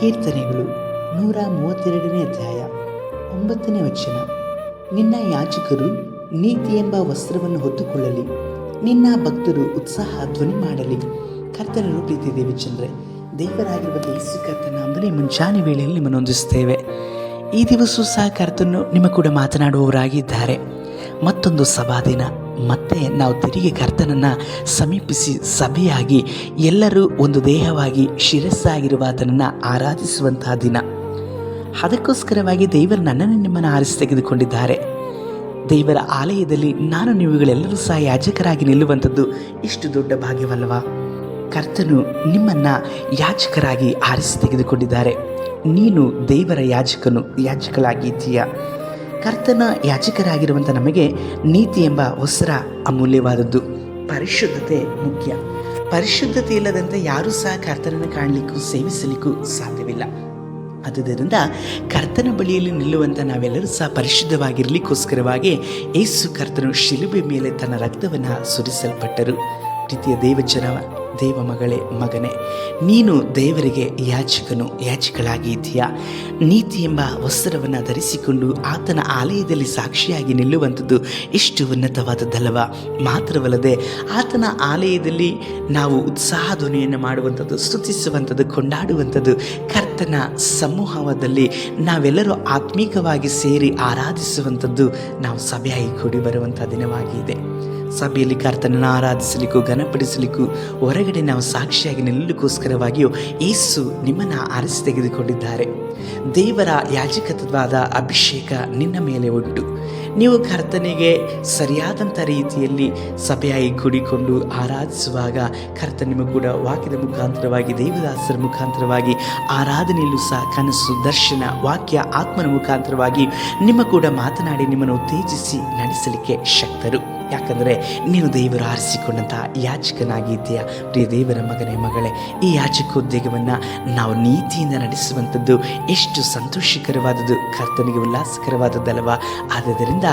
ಕೀರ್ತನೆಗಳು 132ನೇ ಅಧ್ಯಾಯ 9ನೇ ವಚನ. ನಿನ್ನ ಯಾಜಕರು ನೀತಿ ಎಂಬ ವಸ್ತ್ರವನ್ನು ಹೊತ್ತುಕೊಳ್ಳಲಿ, ನಿನ್ನ ಭಕ್ತರು ಉತ್ಸಾಹ ಧ್ವನಿ ಮಾಡಲಿ. ಕರ್ತನನ್ನು ಪ್ರೀತಿ ದೇವಚಂದ್ರೆ, ದೇವರಾಗಿರುವ ಯೇಸು ಕರ್ತನ ಅಂಬನೇ ಮುಂಚಾನೆ ವೇಳೆಯಲ್ಲಿ ನಿಮ್ಮನ್ನು ಹೊಂದಿಸುತ್ತೇವೆ. ಈ ದಿವಸ ಸಹ ಕರ್ತನು ನಿಮ್ಮ ಕೂಡ ಮಾತನಾಡುವವರಾಗಿದ್ದಾರೆ. ಮತ್ತೊಂದು ಸಭಾದಿನ, ಮತ್ತೆ ನಾವು ತಿರುಗಿ ಕರ್ತನನ್ನು ಸಮೀಪಿಸಿ ಸಭೆಯಾಗಿ ಎಲ್ಲರೂ ಒಂದು ದೇಹವಾಗಿ ಶಿರಸ್ಸಾಗಿರುವ ಆತನನ್ನು ಆರಾಧಿಸುವಂತಹ ದಿನ. ಅದಕ್ಕೋಸ್ಕರವಾಗಿ ದೇವರು ನನ್ನನ್ನು ನಿಮ್ಮನ್ನು ಆರಿಸಿ ತೆಗೆದುಕೊಂಡಿದ್ದಾರೆ. ದೇವರ ಆಲಯದಲ್ಲಿ ನಾನು ನೀವುಗಳೆಲ್ಲರೂ ಸಹ ಯಾಜಕರಾಗಿ ನಿಲ್ಲುವಂಥದ್ದು ಇಷ್ಟು ದೊಡ್ಡ ಭಾಗ್ಯವಲ್ಲವಾ? ಕರ್ತನು ನಿಮ್ಮನ್ನು ಯಾಜಕರಾಗಿ ಆರಿಸಿ ತೆಗೆದುಕೊಂಡಿದ್ದಾರೆ. ನೀನು ದೇವರ ಯಾಜಕಳಾಗಿದ್ದೀಯ. ಕರ್ತನ ಯಾಜಕರಾಗಿರುವಂಥ ನಮಗೆ ನೀತಿ ಎಂಬ ವಸ್ತ್ರ ಅಮೂಲ್ಯವಾದದ್ದು. ಪರಿಶುದ್ಧತೆ ಮುಖ್ಯ. ಪರಿಶುದ್ಧತೆ ಇಲ್ಲದಂತೆ ಯಾರೂ ಸಹ ಕರ್ತನನ್ನು ಕಾಣಲಿಕ್ಕೂ ಸೇವಿಸಲಿಕ್ಕೂ ಸಾಧ್ಯವಿಲ್ಲ. ಆದುದರಿಂದ ಕರ್ತನ ಬಳಿಯಲ್ಲಿ ನಿಲ್ಲುವಂಥ ನಾವೆಲ್ಲರೂ ಸಹ ಪರಿಶುದ್ಧವಾಗಿರಲಿಕ್ಕೋಸ್ಕರವಾಗಿ ಯೇಸು ಕರ್ತನು ಶಿಲುಬೆ ಮೇಲೆ ತನ್ನ ರಕ್ತವನ್ನು ಸುರಿಸಲ್ಪಟ್ಟರು. ಪ್ರೀತಿಯ ದೇವಜನ, ದೇವ ಮಗಳೇ, ಮಗನೇ, ನೀನು ದೇವರಿಗೆ ಯಾಜಕಳಾಗಿ ಇದೆಯಾ? ನೀತಿ ಎಂಬ ವಸ್ತ್ರವನ್ನು ಧರಿಸಿಕೊಂಡು ಆತನ ಆಲಯದಲ್ಲಿ ಸಾಕ್ಷಿಯಾಗಿ ನಿಲ್ಲುವಂಥದ್ದು ಎಷ್ಟು ಉನ್ನತವಾದದ್ದಲ್ಲವ? ಮಾತ್ರವಲ್ಲದೆ ಆತನ ಆಲಯದಲ್ಲಿ ನಾವು ಉತ್ಸಾಹ ಧ್ವನಿಯನ್ನು ಮಾಡುವಂಥದ್ದು, ಸ್ತುತಿಸುವಂಥದ್ದು, ಕೊಂಡಾಡುವಂಥದ್ದು, ಕರ್ತನ ಸಮೂಹದಲ್ಲಿ ನಾವೆಲ್ಲರೂ ಆತ್ಮೀಕವಾಗಿ ಸೇರಿ ಆರಾಧಿಸುವಂಥದ್ದು ನಾವು ಸಭೆಯಾಗಿ ಕೂಡಿ ಬರುವಂಥ ದಿನವಾಗಿದೆ. ಸಭೆಯಲ್ಲಿ ಕರ್ತನನ್ನು ಆರಾಧಿಸಲಿಕ್ಕೂ ಘನಪಡಿಸಲಿಕ್ಕೂ ಹೊರಗಡೆ ನಾವು ಸಾಕ್ಷಿಯಾಗಿ ನಿಲ್ಲಲಿಕ್ಕೋಸ್ಕರವಾಗಿಯೂ ಯೇಸು ನಿಮ್ಮನ್ನು ಆರಿಸಿ ತೆಗೆದುಕೊಂಡಿದ್ದಾರೆ. ದೇವರ ಯಾಜಕತ್ವವಾದ ಅಭಿಷೇಕ ನಿನ್ನ ಮೇಲೆ ಉಂಟು. ನೀವು ಕರ್ತನಿಗೆ ಸರಿಯಾದಂಥ ರೀತಿಯಲ್ಲಿ ಸಭೆಯಾಗಿ ಕೂಡಿಕೊಂಡು ಆರಾಧಿಸುವಾಗ ಕರ್ತ ನಿಮ್ಮ ಕೂಡ ವಾಕ್ಯದ ಮುಖಾಂತರವಾಗಿ, ದೇವದಾಸರ ಮುಖಾಂತರವಾಗಿ, ಆರಾಧನೆಯಲ್ಲೂ ಸಹ ಕನಸು, ದರ್ಶನ, ವಾಕ್ಯ, ಆತ್ಮನ ಮುಖಾಂತರವಾಗಿ ನಿಮ್ಮ ಕೂಡ ಮಾತನಾಡಿ ನಿಮ್ಮನ್ನು ಉತ್ತೇಜಿಸಿ ನಡೆಸಲಿಕ್ಕೆ ಶಕ್ತರು. ಯಾಕಂದರೆ ನೀನು ದೇವರು ಆರಿಸಿಕೊಂಡಂತಹ ಯಾಜಕನಾಗಿದ್ದೀಯ. ಪ್ರಿಯ ದೇವರ ಮಗನೇ, ಮಗಳೇ, ಈ ಯಾಜಕೋದ್ಯೋಗವನ್ನು ನಾವು ನೀತಿಯಿಂದ ನಡೆಸುವಂಥದ್ದು ಎಷ್ಟು ಸಂತೋಷಕರವಾದದ್ದು, ಕರ್ತನಿಗೆ ಉಲ್ಲಾಸಕರವಾದದ್ದಲ್ಲವಾ? ಆದ್ದರಿಂದ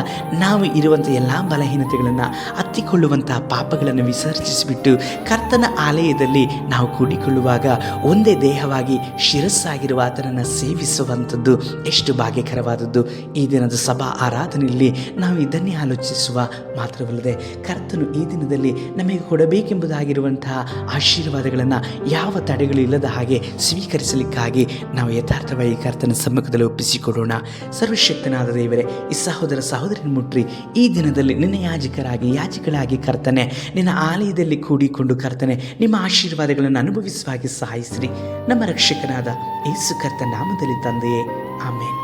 ನಾವು ಇರುವಂಥ ಎಲ್ಲ ಬಲಹೀನತೆಗಳನ್ನು, ಹತ್ತಿಕೊಳ್ಳುವಂತಹ ಪಾಪಗಳನ್ನು ವಿಸರ್ಜಿಸಿಬಿಟ್ಟು ಕರ್ತನ ಆಲಯದಲ್ಲಿ ನಾವು ಕೂಡಿಕೊಳ್ಳುವಾಗ ಒಂದೇ ದೇಹವಾಗಿ ಶಿರಸ್ಸಾಗಿರುವ ಆತನನ್ನು ಸೇವಿಸುವಂಥದ್ದು ಎಷ್ಟು ಭಾಗ್ಯಕರವಾದದ್ದು. ಈ ದಿನದ ಸಭಾ ಆರಾಧನೆಯಲ್ಲಿ ನಾವು ಇದನ್ನೇ ಆಲೋಚಿಸುವ. ಮಾತ್ರವಲ್ಲದೆ ಕರ್ತನು ಈ ದಿನದಲ್ಲಿ ನಮಗೆ ಕೊಡಬೇಕೆಂಬುದಾಗಿರುವಂತಹ ಆಶೀರ್ವಾದಗಳನ್ನು ಯಾವ ತಡೆಗಳು ಇಲ್ಲದ ಹಾಗೆ ಸ್ವೀಕರಿಸಲಿಕ್ಕಾಗಿ ನಾವು ಯಥಾರ್ಥವಾಗಿ ಕರ್ತನ ಸಮ್ಮುಖದಲ್ಲಿ ಒಪ್ಪಿಸಿಕೊಡೋಣ. ಸರ್ವಶಕ್ತನಾದ ದೇವರೇ, ಈ ಸಹೋದರ ಸಹೋದರಿಯನ್ನು ಮುಟ್ರಿ ಈ ದಿನದಲ್ಲಿ ನಿನ್ನ ಯಾಜಕಳಾಗಿ ಕರ್ತನೆ, ನಿನ್ನ ಆಲಯದಲ್ಲಿ ಕೂಡಿಕೊಂಡು ಕರ್ತನೆ ನಿಮ್ಮ ಆಶೀರ್ವಾದಗಳನ್ನು ಅನುಭವಿಸುವ ಹಾಗೆ ಸಹಾಯಿಸಿರಿ. ನಮ್ಮ ರಕ್ಷಕನಾದ ಯೇಸು ಕರ್ತ ನಾಮದಲ್ಲಿ ತಂದೆಯೇ, ಆಮೇನ್.